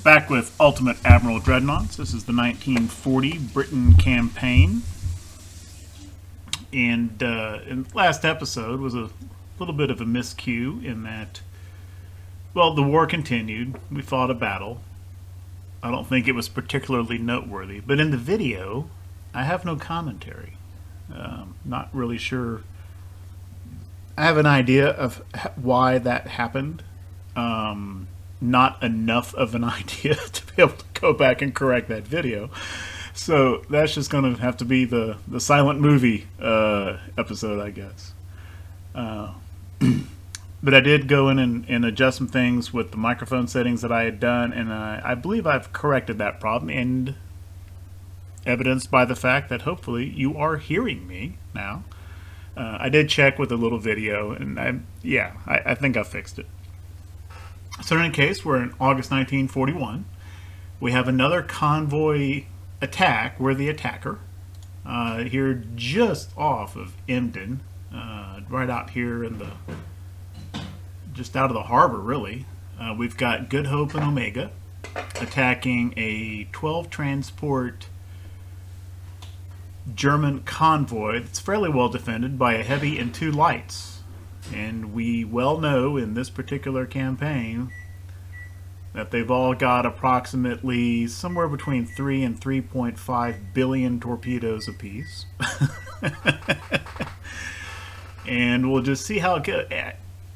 Back with Ultimate Admiral Dreadnoughts. This is the 1940 Britain campaign. And in the last episode was a little bit of a miscue in that, well, the war continued. We fought a battle. I don't think it was particularly noteworthy. But in the video, I have no commentary. Not really sure. I have an idea of why that happened. Not enough of an idea to be able to go back and correct that video. So that's just going to have to be the silent movie episode, I guess. But I did go in and adjust some things with the microphone settings that I had done, and I believe I've corrected that problem, and evidenced by the fact that hopefully you are hearing me now. I did check with a little video, and I think I fixed it. So in any case, we're in August 1941. We have another convoy attack. We're the attacker. Here just off of Emden, right out here in just out of the harbor, really. We've got Good Hope and Omega attacking a 12 transport German convoy that's fairly well defended by a heavy and 2 lights. And we well know in this particular campaign that they've all got approximately somewhere between 3 and 3.5 billion torpedoes apiece. And we'll just see how it goes.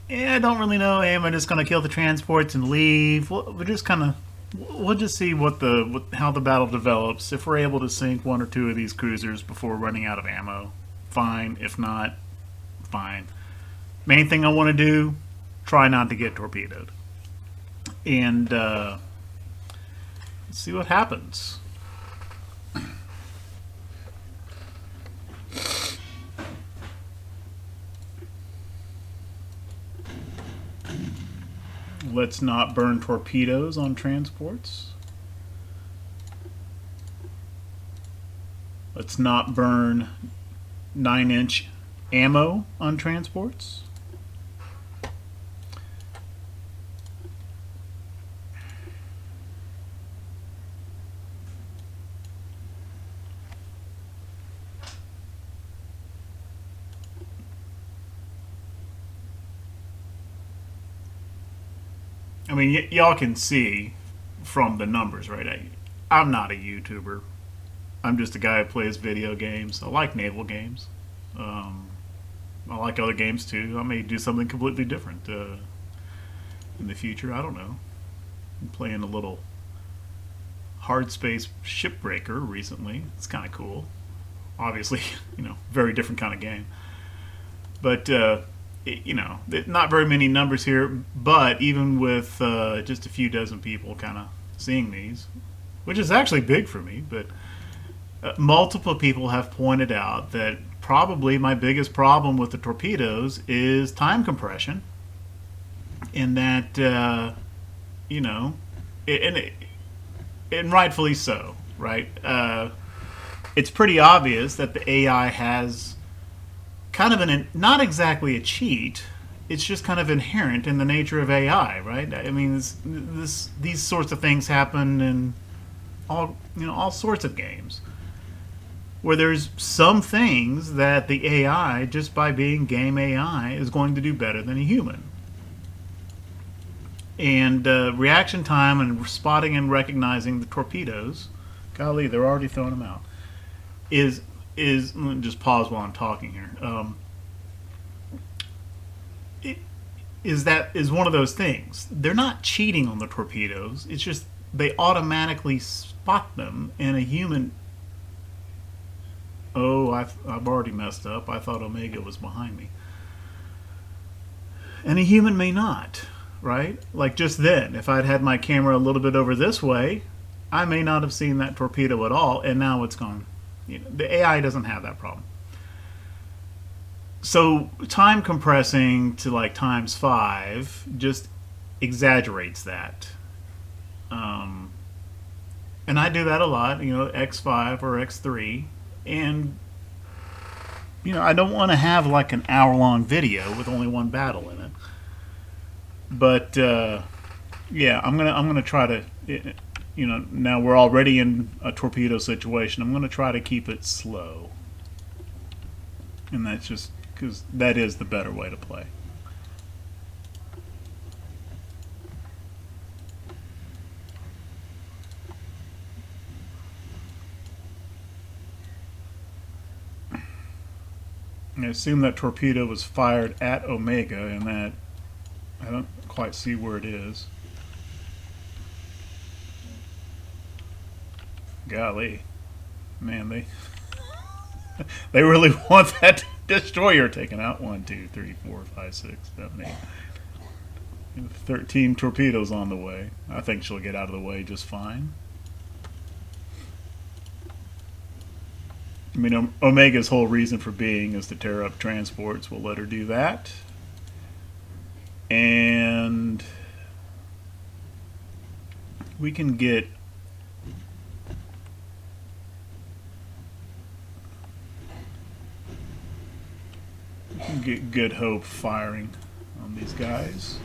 I don't really know. Am I just going to kill the transports and leave? We'll just see how the battle develops. If we're able to sink 1 or 2 of these cruisers before running out of ammo, fine. If not, fine. Main thing I want to do, try not to get torpedoed. And let's see what happens. Let's not burn torpedoes on transports. Let's not burn 9-inch ammo on transports. I mean, y'all can see from the numbers, right? I'm not a YouTuber. I'm just a guy who plays video games. I like naval games. I like other games too. I may do something completely different in the future. I don't know. I'm playing a little hard space shipbreaker recently. It's kind of cool. Obviously, very different kind of game. But not very many numbers here, but even with just a few dozen people kind of seeing these, which is actually big for me, but multiple people have pointed out that probably my biggest problem with the torpedoes is time compression, and that, and rightfully so, right? It's pretty obvious that the AI has kind of not exactly a cheat. It's just kind of inherent in the nature of AI, right? I mean, these sorts of things happen in all sorts of games, where there's some things that the AI, just by being game AI, is going to do better than a human. And reaction time and spotting and recognizing the torpedoes, golly, they're already throwing them out, is let me just pause while I'm talking here. Is one of those things. They're not cheating on the torpedoes. It's just they automatically spot them, and a human. Oh, I've already messed up. I thought Omega was behind me, and a human may not. Right? Like just then, if I'd had my camera a little bit over this way, I may not have seen that torpedo at all, and now it's gone. The AI doesn't have that problem. So time compressing to like ×5 just exaggerates that. And I do that a lot, X5 or X3. And, I don't want to have like an hour-long video with only one battle in it. But Yeah, I'm gonna try to. You know, now we're already in a torpedo situation. I'm gonna try to keep it slow, and that's just because that is the better way to play. I assume that torpedo was fired at Omega, and that I don't quite see where it is. Golly, man, they really want that destroyer taken out. 1, 2, 3, 4, 5, 6, 7, 8. 13 torpedoes on the way. I think she'll get out of the way just fine. I mean, Omega's whole reason for being is to tear up transports. We'll let her do that. And we can get Good Hope firing on these guys.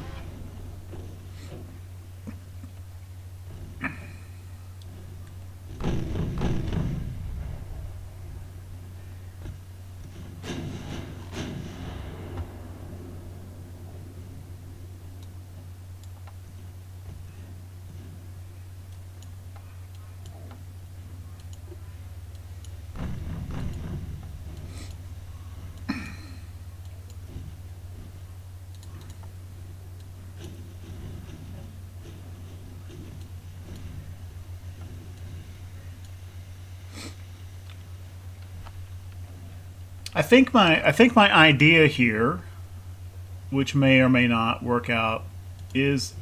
I think my idea here, which may or may not work out, is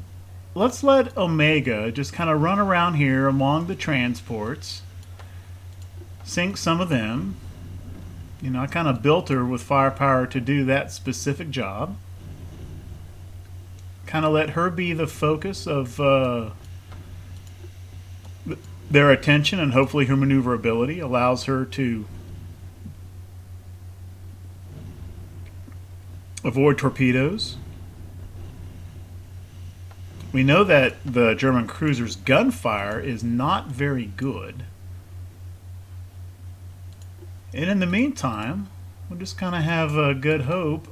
let's let Omega just kind of run around here among the transports, sink some of them. You know, I kind of built her with firepower to do that specific job. Kind of let her be the focus of their attention, and hopefully her maneuverability allows her to avoid torpedoes. We know that the German cruiser's gunfire is not very good. And in the meantime, we'll just kind of have a Good Hope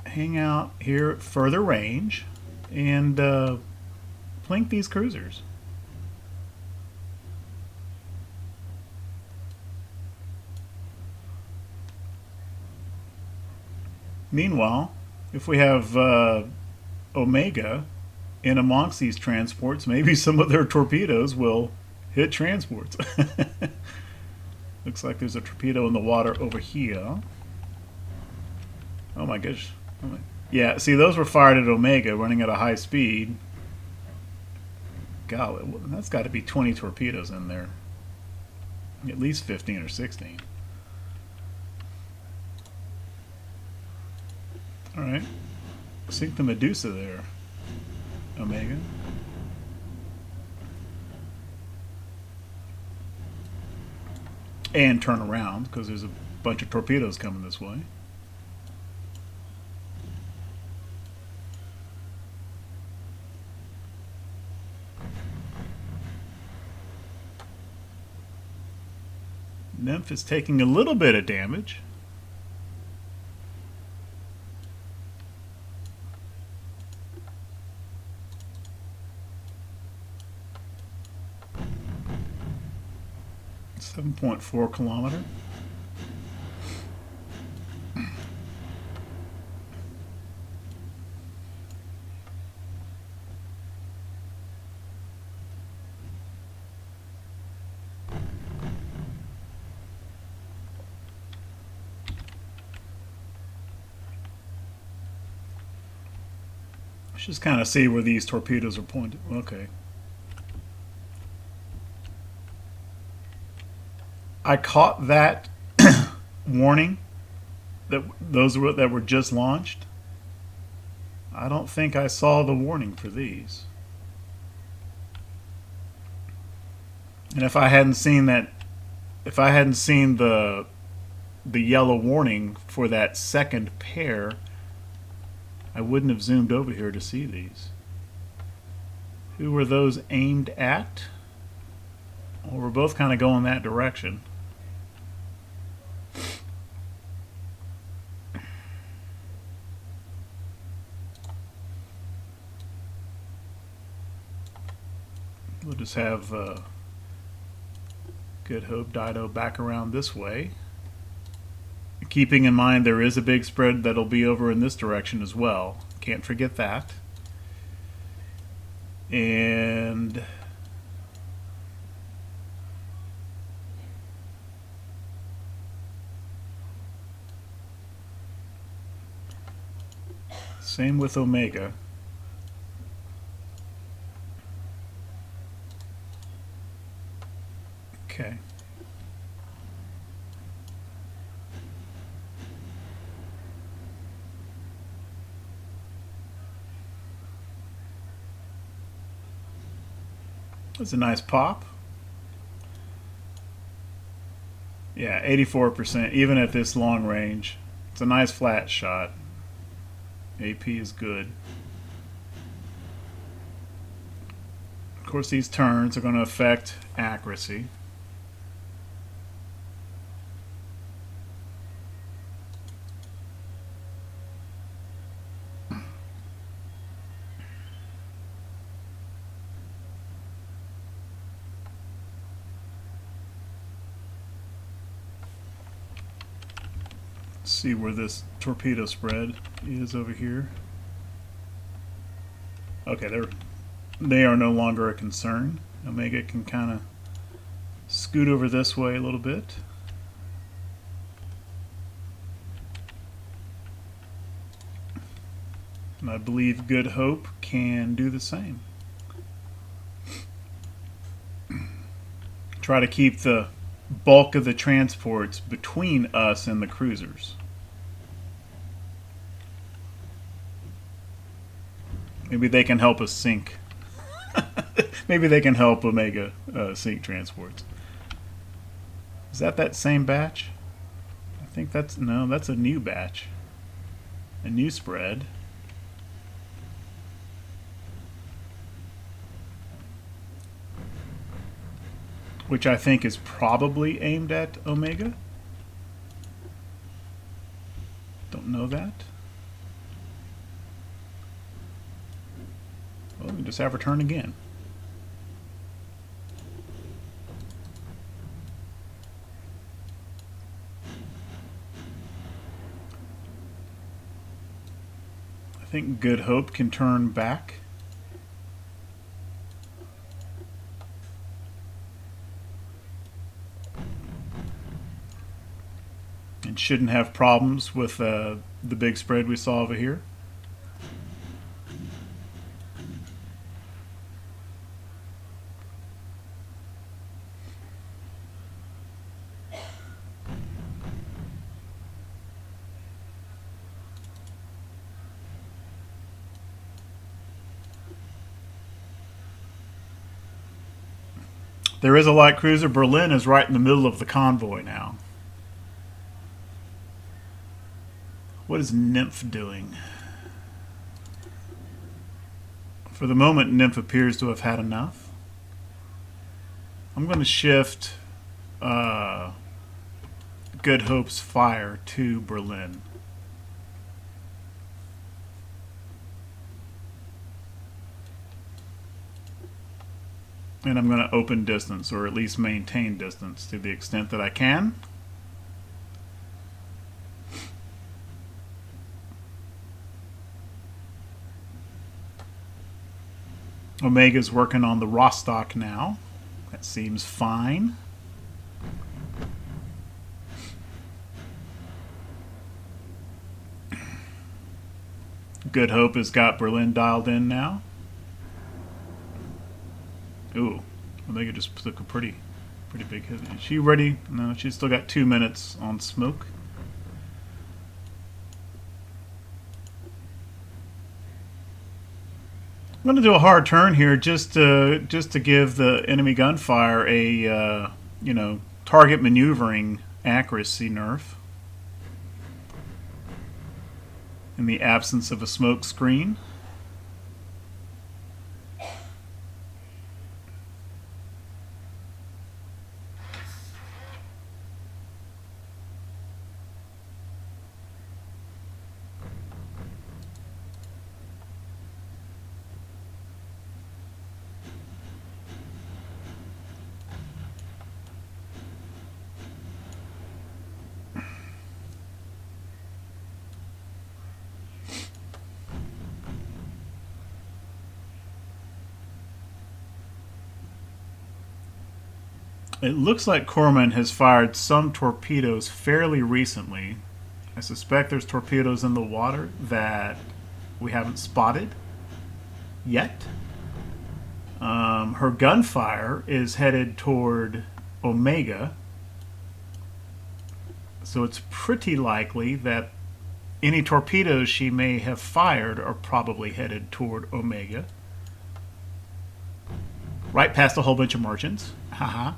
hang out here at further range and plink these cruisers. Meanwhile, if we have Omega in amongst these transports, maybe some of their torpedoes will hit transports. Looks like there's a torpedo in the water over here. Oh my gosh. Yeah, see, those were fired at Omega running at a high speed. Golly, that's got to be 20 torpedoes in there. At least 15 or 16. Alright. Sink the Medusa there, Omega. And turn around, because there's a bunch of torpedoes coming this way. Nymph is taking a little bit of damage. .4 kilometer. Let's just kind of see where these torpedoes are pointed. Okay. I caught that warning that that were just launched. I don't think I saw the warning for these. And if I hadn't seen that, if I hadn't seen the yellow warning for that second pair, I wouldn't have zoomed over here to see these. Who were those aimed at? Well, we're both kind of going that direction. We'll just have Good Hope Dido back around this way. Keeping in mind there is a big spread that'll be over in this direction as well. Can't forget that. And same with Omega. Okay. That's a nice pop. Yeah, 84%, even at this long range. It's a nice flat shot. AP is good. Of course, these turns are going to affect accuracy. See where this torpedo spread is over here. Okay, they are no longer a concern. Omega can kind of scoot over this way a little bit. And I believe Good Hope can do the same. Try to keep the bulk of the transports between us and the cruisers. Maybe they can help us sink. Maybe they can help Omega sink transports. Is that same batch? I think that's a new batch. A new spread. Which I think is probably aimed at Omega. Don't know that. Well, we just have her turn again. I think Good Hope can turn back. And shouldn't have problems with the big spread we saw over here. There is a light cruiser. Berlin is right in the middle of the convoy now. What is Nymph doing? For the moment, Nymph appears to have had enough. I'm going to shift Good Hope's fire to Berlin. And I'm going to open distance, or at least maintain distance to the extent that I can. Omega's working on the Rostock now. That seems fine. Good Hope has got Berlin dialed in now. Ooh, Omega just took a pretty big hit. Is she ready? No, she's still got 2 minutes on smoke. I'm going to do a hard turn here just to give the enemy gunfire a target maneuvering accuracy nerf in the absence of a smoke screen. It looks like Corman has fired some torpedoes fairly recently. I suspect there's torpedoes in the water that we haven't spotted yet. Her gunfire is headed toward Omega, so it's pretty likely that any torpedoes she may have fired are probably headed toward Omega. Right past a whole bunch of merchants. Haha.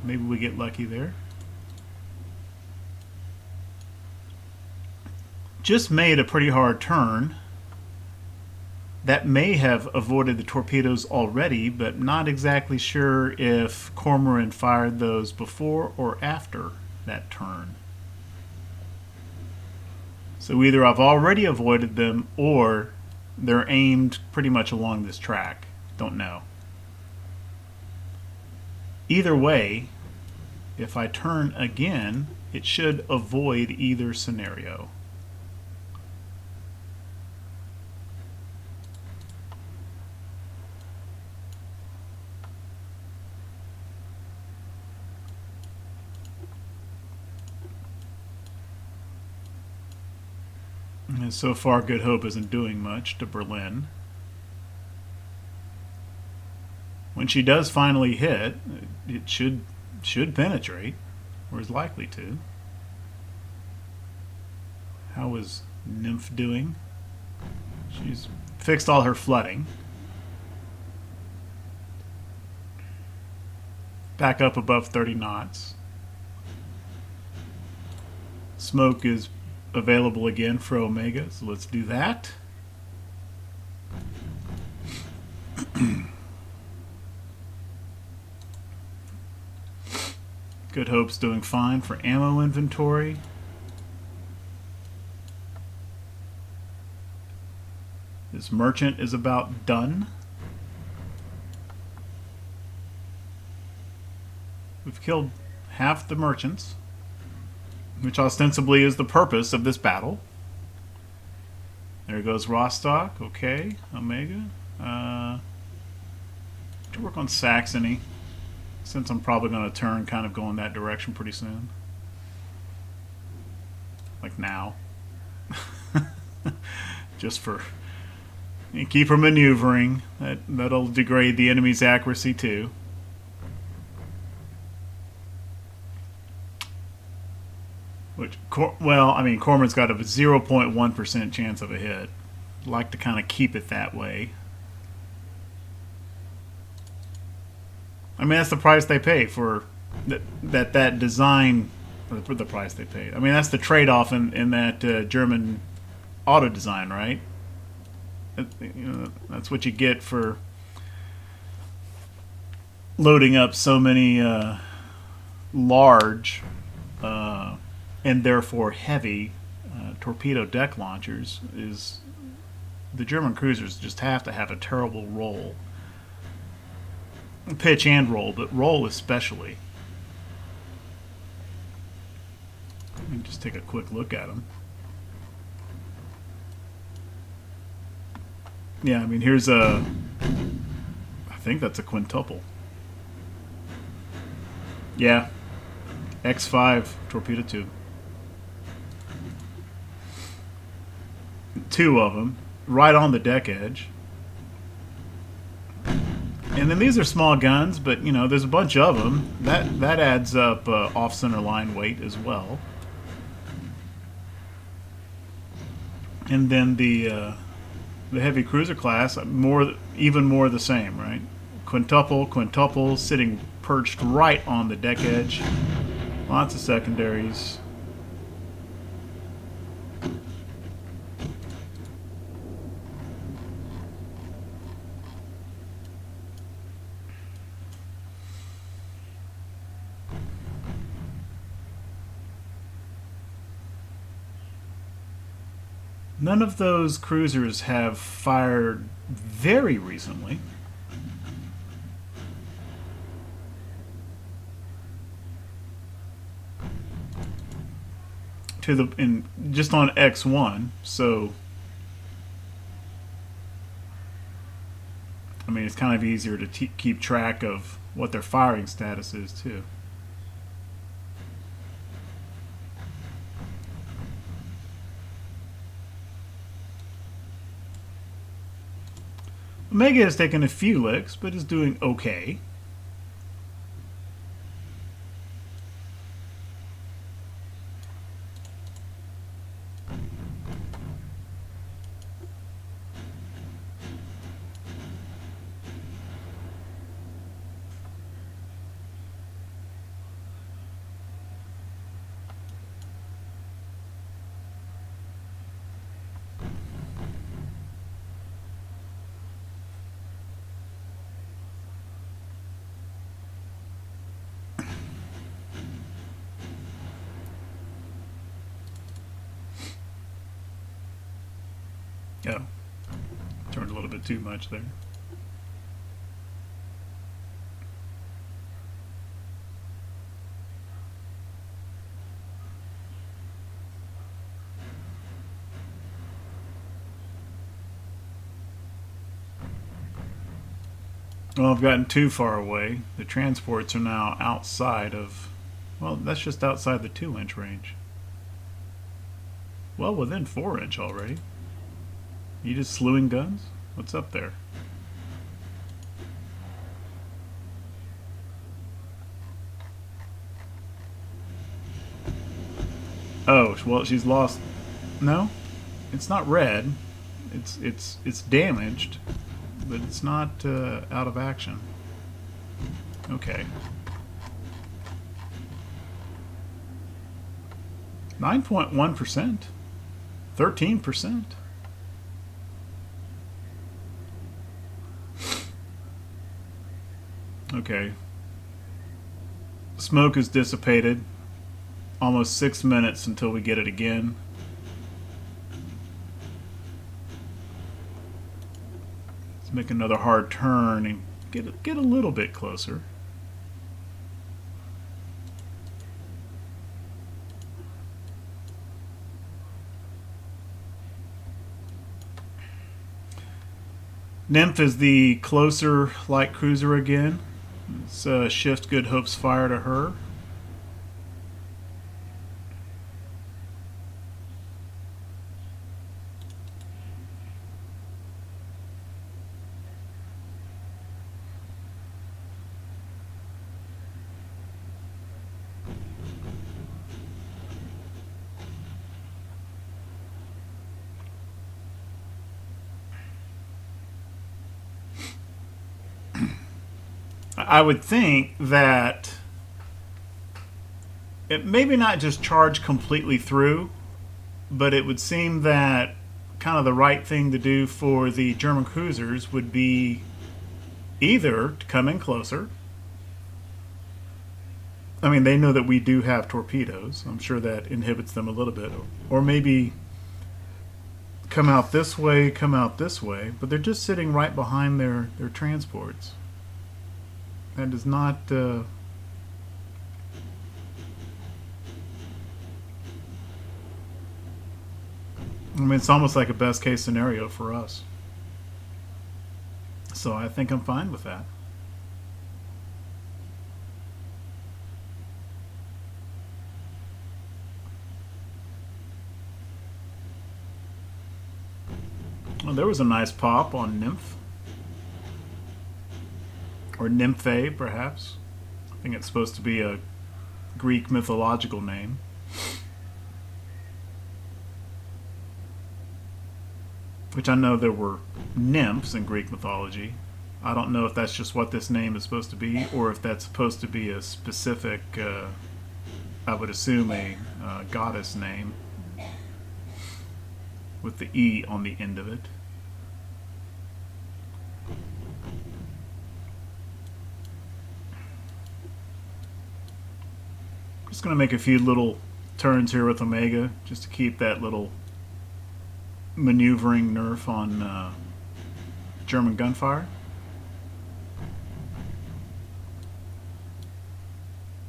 Maybe we get lucky there. Just made a pretty hard turn. That may have avoided the torpedoes already, but not exactly sure if Cormoran fired those before or after that turn. So either I've already avoided them or they're aimed pretty much along this track. Don't know. Either way, if I turn again, it should avoid either scenario. And so far, Good Hope isn't doing much to Berlin. When she does finally hit, it should penetrate, or is likely to. How is Nymph doing? She's fixed all her flooding. Back up above 30 knots. Smoke is available again for Omega, so let's do that. Good Hope's doing fine for ammo inventory. This merchant is about done. We've killed half the merchants, which ostensibly is the purpose of this battle. There goes Rostock. Okay, Omega. To work on Saxony, since I'm probably going to turn, kind of go in that direction pretty soon. Like now. Just for... keep her maneuvering. That'll degrade the enemy's accuracy too. Which, well, I mean, Corman's got a 0.1% chance of a hit. Like to kind of keep it that way. I mean, that's the price they pay for that design, or the price they paid. I mean, that's the trade-off in that German auto design, right? That's what you get for loading up so many large and therefore heavy torpedo deck launchers. Is the German cruisers just have to have a terrible roll, pitch and roll, but roll especially. Let me just take a quick look at them. Yeah, I mean, here's I think that's a quintuple. Yeah, X5 torpedo tube. Two of them, right on the deck edge. And then these are small guns, but you know, there's a bunch of them. That adds up off center line weight as well. And then the heavy cruiser class, even more the same, right? Quintuple, sitting perched right on the deck edge. Lots of secondaries. None of those cruisers have fired very recently. Just on X1, so I mean, it's kind of easier to keep track of what their firing status is too. Omega has taken a few licks, but is doing okay. Oh, turned a little bit too much there. Well, I've gotten too far away. The transports are now outside of, well, that's just outside the 2-inch range. Well, within 4-inch already. You just slewing guns? What's up there? Oh, well, she's lost. No, it's not red. It's damaged, but it's not out of action. Okay. 9.1%. 13%. Okay. Smoke is dissipated. Almost 6 minutes until we get it again. Let's make another hard turn and get a little bit closer. Nymph is the closer light cruiser again. Let's shift Good Hope's fire to her. I would think that it maybe not just charge completely through, but it would seem that kind of the right thing to do for the German cruisers would be either to come in closer. I mean, they know that we do have torpedoes. I'm sure that inhibits them a little bit. Or maybe come out this way, but they're just sitting right behind their transports. That does not I mean, it's almost like a best case scenario for us. So I think I'm fine with that. Well, there was a nice pop on Nymph. Or Nymphae, perhaps. I think it's supposed to be a Greek mythological name. Which I know there were nymphs in Greek mythology. I don't know if that's just what this name is supposed to be, or if that's supposed to be a specific, I would assume a goddess name with the E on the end of it. Just going to make a few little turns here with Omega just to keep that little maneuvering nerf on German gunfire.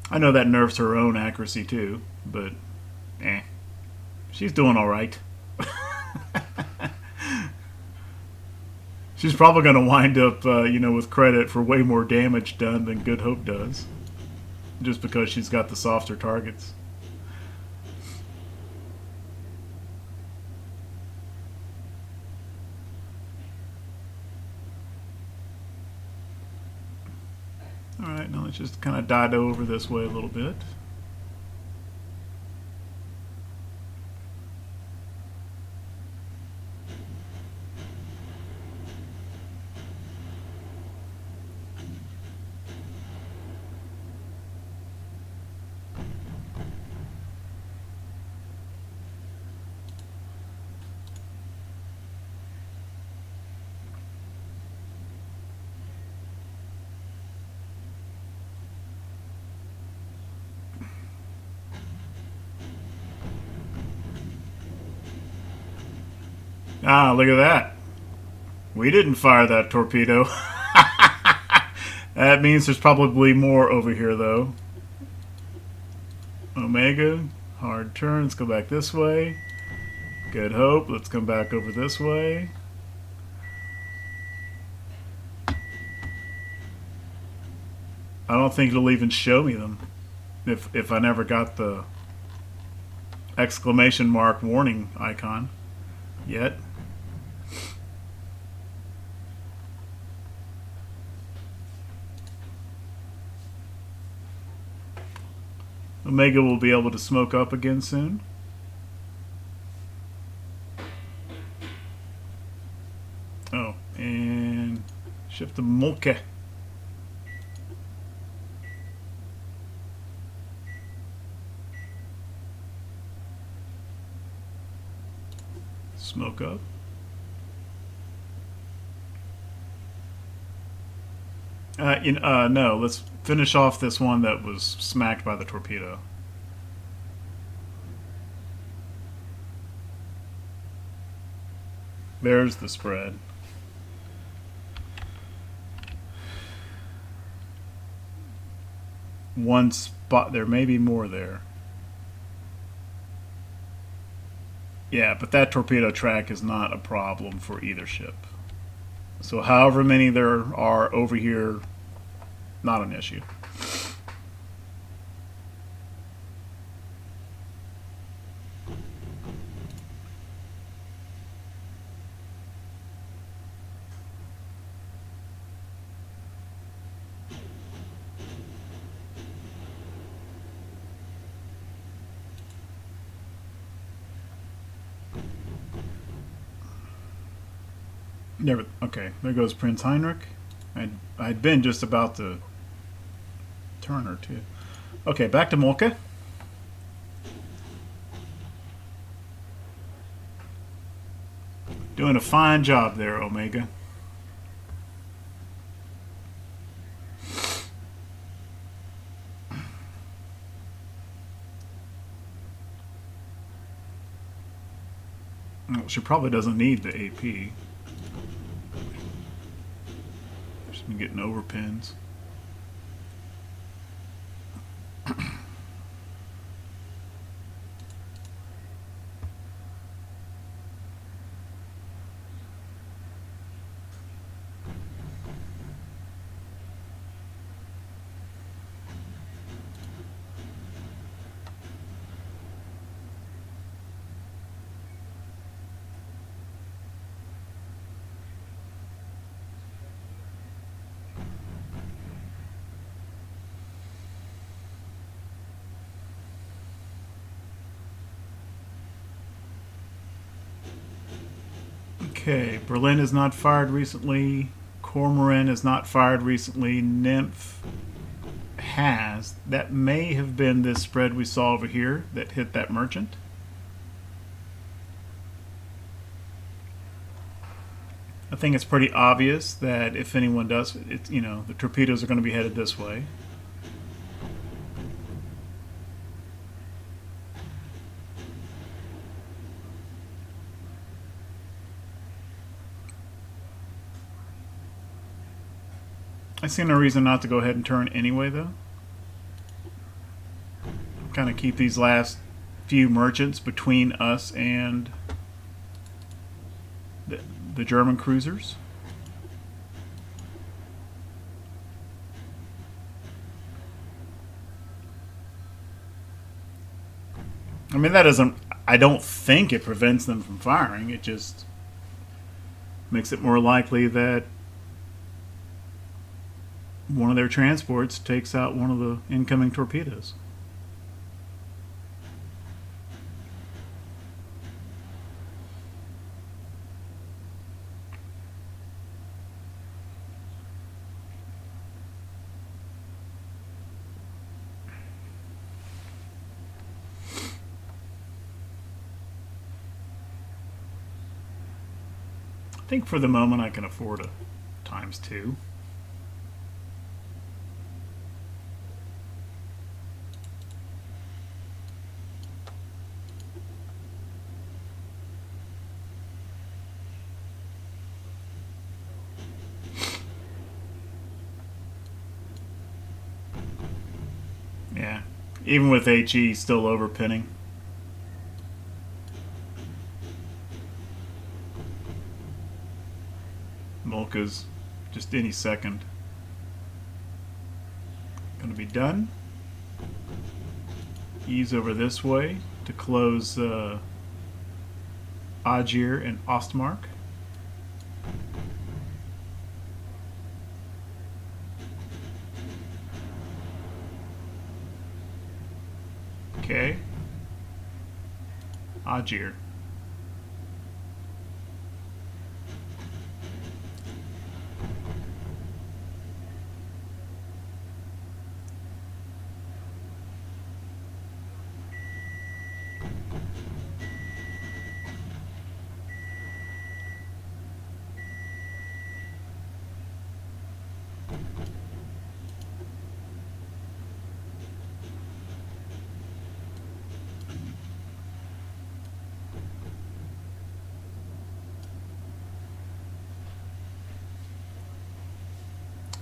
I know that nerfs her own accuracy too, but she's doing all right. She's probably going to wind up, with credit for way more damage done than Good Hope does, just because she's got the softer targets. Alright, now let's just kind of dido over this way a little bit. Ah, look at that. We didn't fire that torpedo. That means there's probably more over here, though. Omega, hard turn. Let's go back this way. Good Hope. Let's come back over this way. I don't think it'll even show me them if I never got the exclamation mark warning icon yet. Omega will be able to smoke up again soon. Oh, and shift to Molke. Smoke up. No, let's finish off this one that was smacked by the torpedo. There's the spread. One spot, there may be more there. Yeah, but that torpedo track is not a problem for either ship. So however many there are over here, not an issue. Never. Okay, there goes Prince Heinrich. I'd been just about to turn her too. Okay, back to Molke. Doing a fine job there, Omega. Well, she probably doesn't need the AP. She's been getting overpins. Okay, Berlin has not fired recently. Cormoran has not fired recently. Nymph has. That may have been this spread we saw over here that hit that merchant. I think it's pretty obvious that if anyone does, it's, the torpedoes are going to be headed this way. I see no reason not to go ahead and turn anyway, though. Kind of keep these last few merchants between us and the German cruisers. I mean, that doesn't. I don't think it prevents them from firing. It just makes it more likely that one of their transports takes out one of the incoming torpedoes. I think for the moment I can afford a ×2. Yeah, even with HE still overpinning. Molka's just any second going to be done. Ease over this way to close Aegir and Ostmark. Okay. Aegir.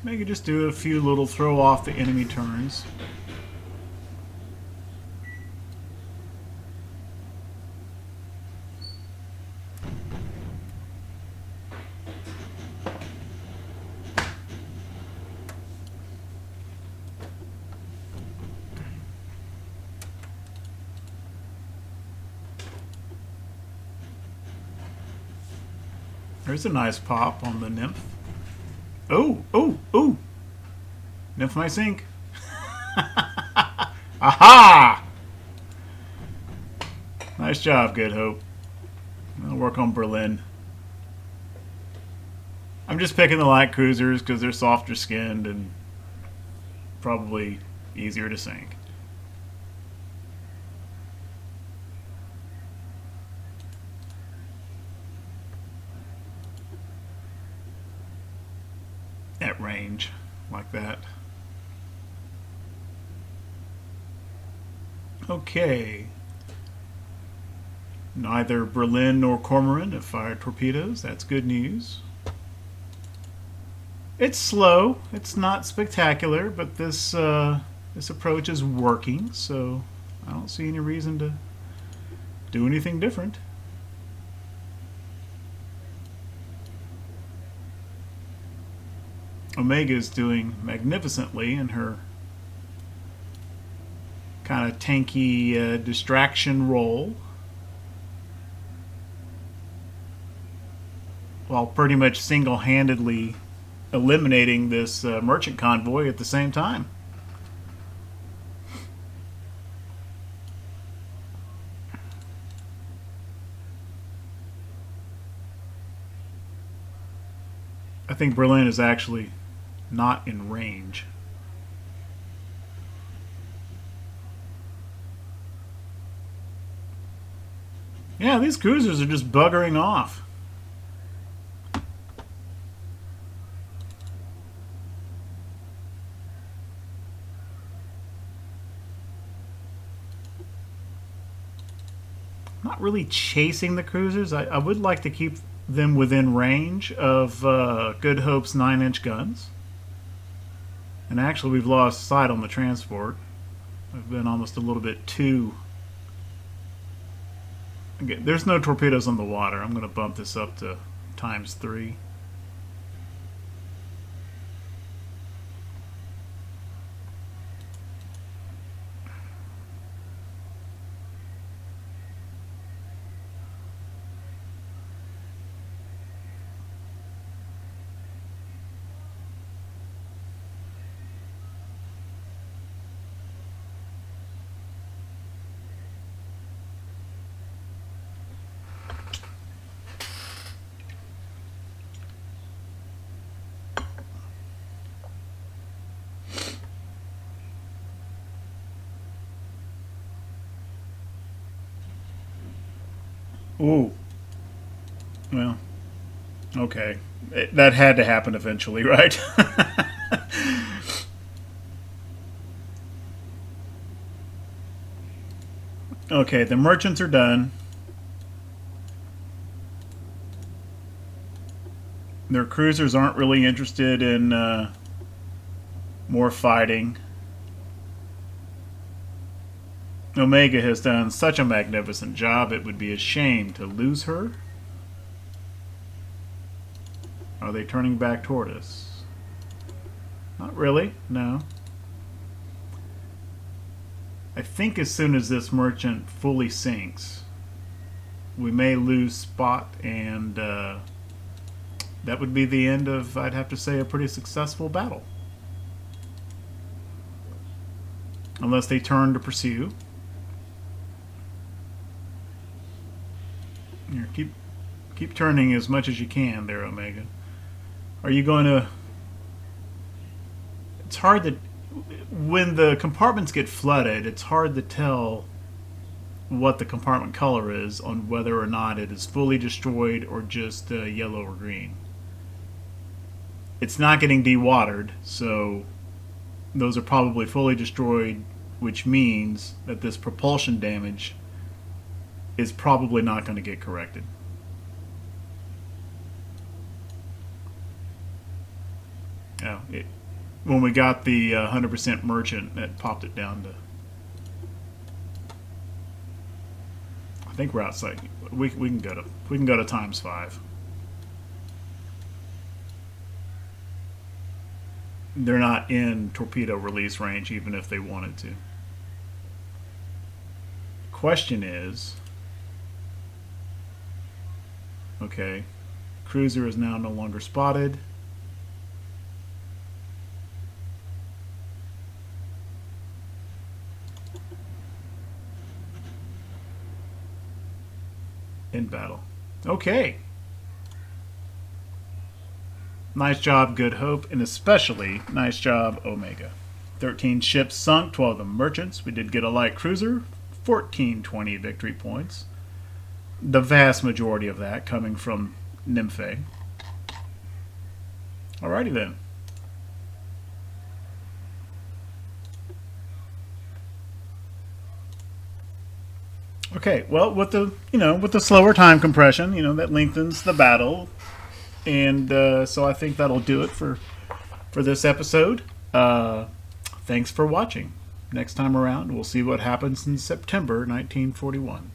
Maybe just do a few little throw off the enemy turns. There's a nice pop on the nymph. Oh, oh, oh! Nymph might sink. Aha! Nice job, Good Hope. I'll work on Berlin. I'm just picking the light cruisers because they're softer skinned and probably easier to sink. At range, like that. Okay. Neither Berlin nor Cormoran have fired torpedoes. That's good news. It's slow. It's not spectacular, but this this approach is working, so I don't see any reason to do anything different. Omega is doing magnificently in her kind of tanky distraction role, while pretty much single-handedly eliminating this merchant convoy at the same time. I think Berlin is actually not in range. Yeah, these cruisers are just buggering off. Not really chasing the cruisers. I would like to keep them within range of Good Hope's 9-inch guns. And actually, we've lost sight on the transport. We've been almost a little bit too... Okay, there's no torpedoes on the water. I'm going to bump this up to ×3. Ooh. Well, okay. That had to happen eventually, right? Okay, the merchants are done. Their cruisers aren't really interested in more fighting. Omega has done such a magnificent job, it would be a shame to lose her. Are they turning back toward us? Not really, no. I think as soon as this merchant fully sinks, we may lose spot, and that would be the end of, I'd have to say, a pretty successful battle. Unless they turn to pursue. Here, keep turning as much as you can there, Omega. Are you going to... It's hard to... When the compartments get flooded, it's hard to tell what the compartment color is on whether or not it is fully destroyed or just yellow or green. It's not getting dewatered, so those are probably fully destroyed, which means that this propulsion damage is probably not going to get corrected. Yeah, when we got the 100% merchant, that popped it down to... I think we're outside. We can go to ×5. They're not in torpedo release range, even if they wanted to. Question is, okay, cruiser is now no longer spotted. In battle. Okay. Nice job, Good Hope, and especially nice job, Omega. 13 ships sunk, 12 of them merchants. We did get a light cruiser, 1420 victory points. The vast majority of that coming from Nymphe. Alrighty then. Okay, well, with the slower time compression, that lengthens the battle, and so I think that'll do it for this episode. Thanks for watching. Next time around, we'll see what happens in September 1941.